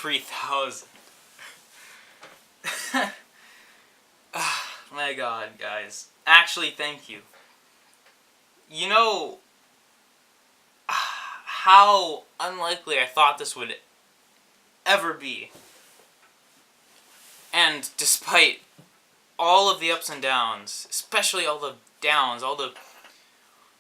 3,000. My god, guys. Actually, thank you. You know how unlikely I thought this would ever be. And despite all of the ups and downs, especially all the downs, all the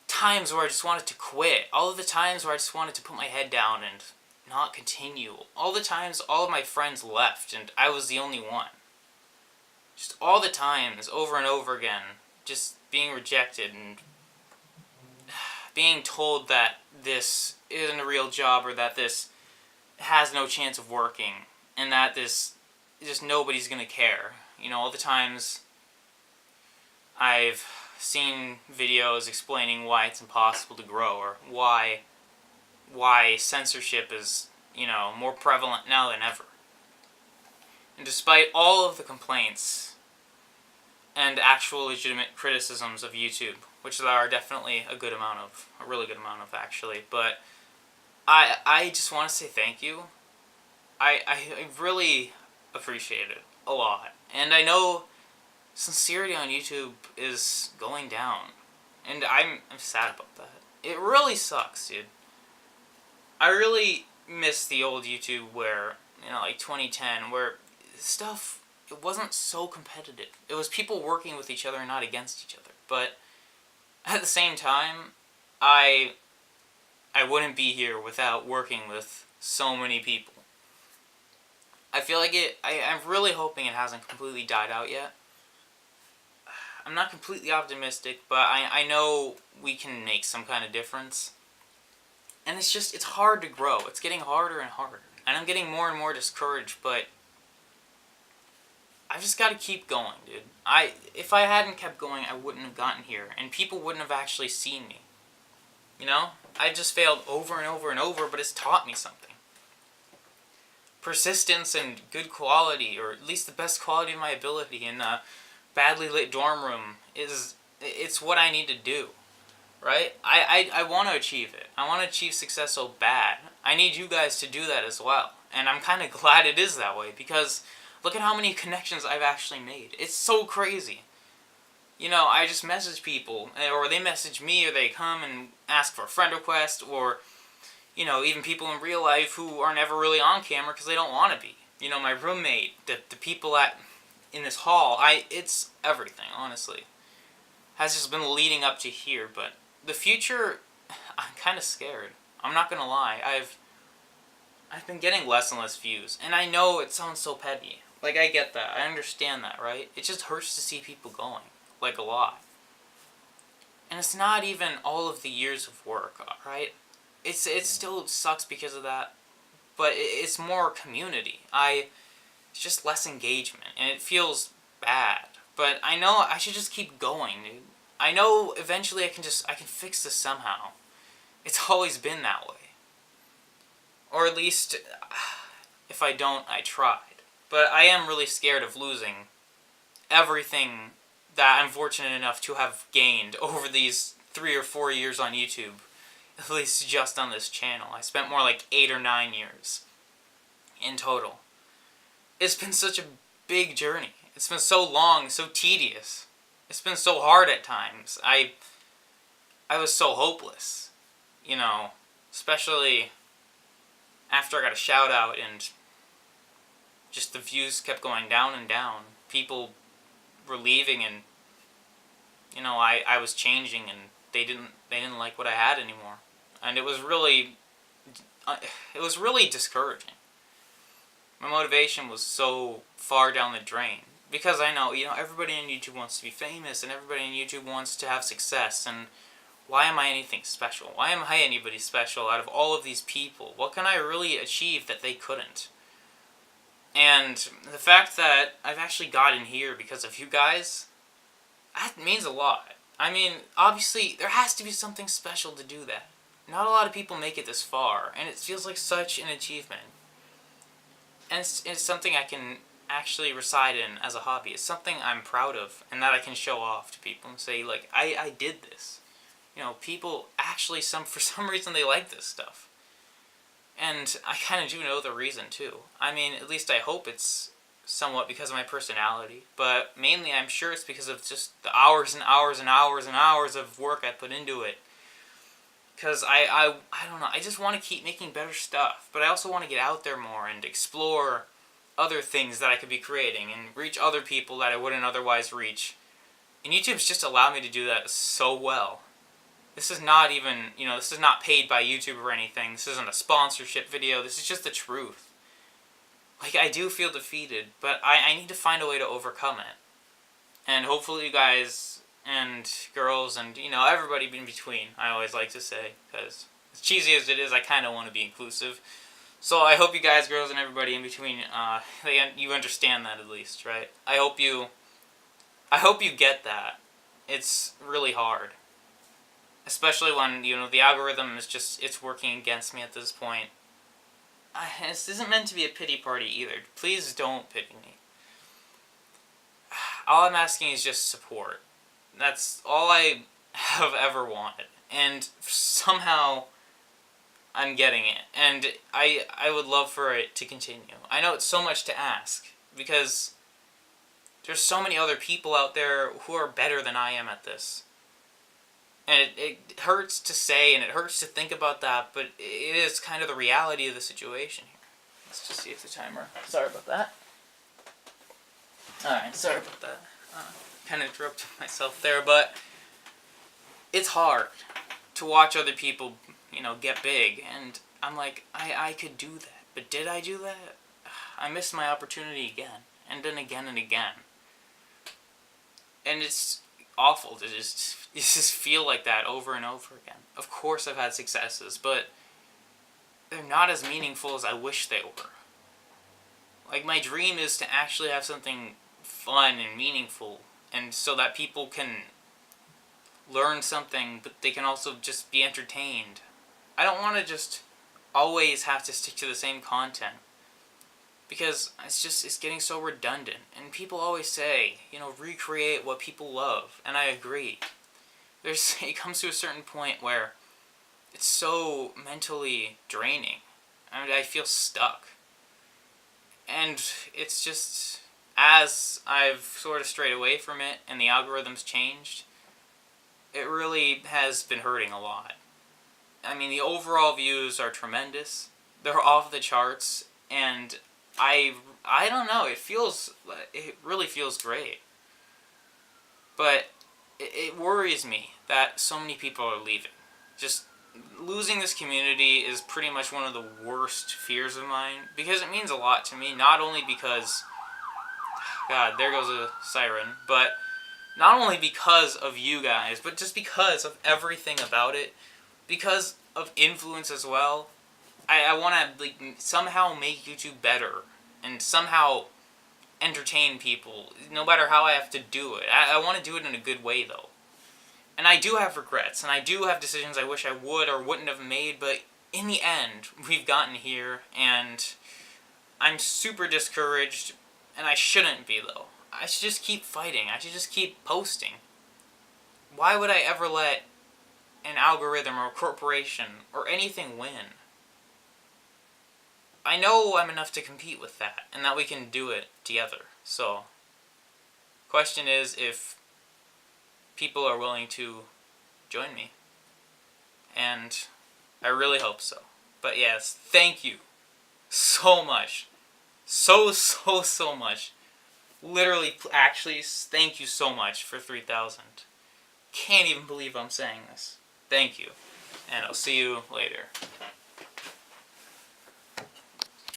times where I just wanted to quit, all of the times where I just wanted to put my head down and not continue, all the times all of my friends left and I was the only one. Just all the times, over and over again, just being rejected and being told that this isn't a real job or that this has no chance of working and that this just nobody's gonna care. You know, all the times I've seen videos explaining why it's impossible to grow or why censorship is, you know, more prevalent now than ever. And despite all of the complaints and actual legitimate criticisms of YouTube, which there are definitely a really good amount of actually, but I just want to say thank you. I really appreciate it a lot. And I know sincerity on YouTube is going down. And I'm sad about that. It really sucks, dude. I really miss the old YouTube where, you know, like 2010, where stuff, it wasn't so competitive. It was people working with each other and not against each other. But at the same time, I wouldn't be here without working with so many people. I feel like I'm really hoping it hasn't completely died out yet. I'm not completely optimistic, but I know we can make some kind of difference. And it's hard to grow. It's getting harder and harder. And I'm getting more and more discouraged, but I've just got to keep going, dude. If I hadn't kept going, I wouldn't have gotten here, and people wouldn't have actually seen me. You know? I just failed over and over and over, but it's taught me something. Persistence and good quality, or at least the best quality of my ability in a badly lit dorm room it's what I need to do. Right? I want to achieve it. I want to achieve success so bad. I need you guys to do that as well. And I'm kind of glad it is that way, because look at how many connections I've actually made. It's so crazy. You know, I just message people, or they message me, or they come and ask for a friend request, or, you know, even people in real life who are never really on camera because they don't want to be. You know, my roommate, the people in this hall, it's everything, honestly. Has just been leading up to here, but the future, I'm kind of scared. I'm not gonna lie. I've been getting less and less views, and I know it sounds so petty. Like, I get that. I understand that, right? It just hurts to see people going. Like, a lot. And it's not even all of the years of work, right? It still sucks because of that, but it's more community. It's just less engagement, and it feels bad. But I know I should just keep going, dude. I know eventually I can fix this somehow. It's always been that way. Or at least, if I don't, I tried. But I am really scared of losing everything that I'm fortunate enough to have gained over these 3 or 4 years on YouTube. At least just on this channel. I spent more like 8 or 9 years in total. It's been such a big journey. It's been so long, so tedious. It's been so hard at times. I was so hopeless. You know, especially after I got a shout out and just the views kept going down and down. People were leaving, and, you know, I was changing, and they didn't like what I had anymore. And it was really discouraging. My motivation was so far down the drain. Because I know, you know, everybody on YouTube wants to be famous, and everybody on YouTube wants to have success, and why am I anything special? Why am I anybody special out of all of these people? What can I really achieve that they couldn't? And the fact that I've actually gotten here because of you guys, that means a lot. I mean, obviously, there has to be something special to do that. Not a lot of people make it this far, and it feels like such an achievement. And it's something I can actually reside in as a hobby. It's something I'm proud of, and that I can show off to people and say, like, I did this. You know, people actually, for some reason, they like this stuff. And I kind of do know the reason too. I mean, at least I hope it's somewhat because of my personality, but mainly I'm sure it's because of just the hours and hours and hours and hours of work I put into it. Because I don't know, I just want to keep making better stuff, but I also want to get out there more and explore other things that I could be creating and reach other people that I wouldn't otherwise reach. And YouTube's just allowed me to do that so well. This is not even, this is not paid by YouTube or anything. This isn't a sponsorship video. This is just the truth. Like, I do feel defeated, but I need to find a way to overcome it. And hopefully you guys and girls and, everybody in between, I always like to say, because as cheesy as it is, I kind of want to be inclusive. So I hope you guys, girls, and everybody in between, you understand that at least, right? I hope you get that. It's really hard. Especially when, the algorithm is just, it's working against me at this point. This isn't meant to be a pity party either. Please don't pity me. All I'm asking is just support. That's all I have ever wanted. And somehow I'm getting it. And I would love for it to continue. I know it's so much to ask, because there's so many other people out there who are better than I am at this. And it hurts to say, and it hurts to think about that, but it is kind of the reality of the situation here. Let's just see if the timer... Sorry about that. Alright, sorry about that. Kind of interrupted myself there, but it's hard to watch other people, get big, and I'm like, I could do that, but did I do that? I missed my opportunity again, and then again and again. And it's awful to just feel like that over and over again. Of course I've had successes, but they're not as meaningful as I wish they were. Like, my dream is to actually have something fun and meaningful, and so that people can learn something, but they can also just be entertained. I don't want to just always have to stick to the same content, because it's getting so redundant. And people always say, recreate what people love, and I agree. It comes to a certain point where it's so mentally draining. I feel stuck. And it's just, as I've sort of strayed away from it and the algorithm's changed, it really has been hurting a lot. I mean, the overall views are tremendous. They're off the charts, and I don't know, it really feels great. But it worries me that so many people are leaving. Just losing this community is pretty much one of the worst fears of mine, because it means a lot to me, not only because, God, there goes a siren, but not only because of you guys, but just because of everything about it, because of influence as well. I want to somehow make YouTube better, and somehow entertain people, no matter how I have to do it. I want to do it in a good way, though. And I do have regrets, and I do have decisions I wish I would or wouldn't have made, but in the end, we've gotten here, and I'm super discouraged, and I shouldn't be, though. I should just keep fighting. I should just keep posting. Why would I ever let an algorithm or a corporation or anything win? I know I'm enough to compete with that, and that we can do it together. So, question is if people are willing to join me. And I really hope so. But yes, thank you so much. So much. Literally, actually, thank you so much for 3,000. Can't even believe I'm saying this. Thank you. And I'll see you later.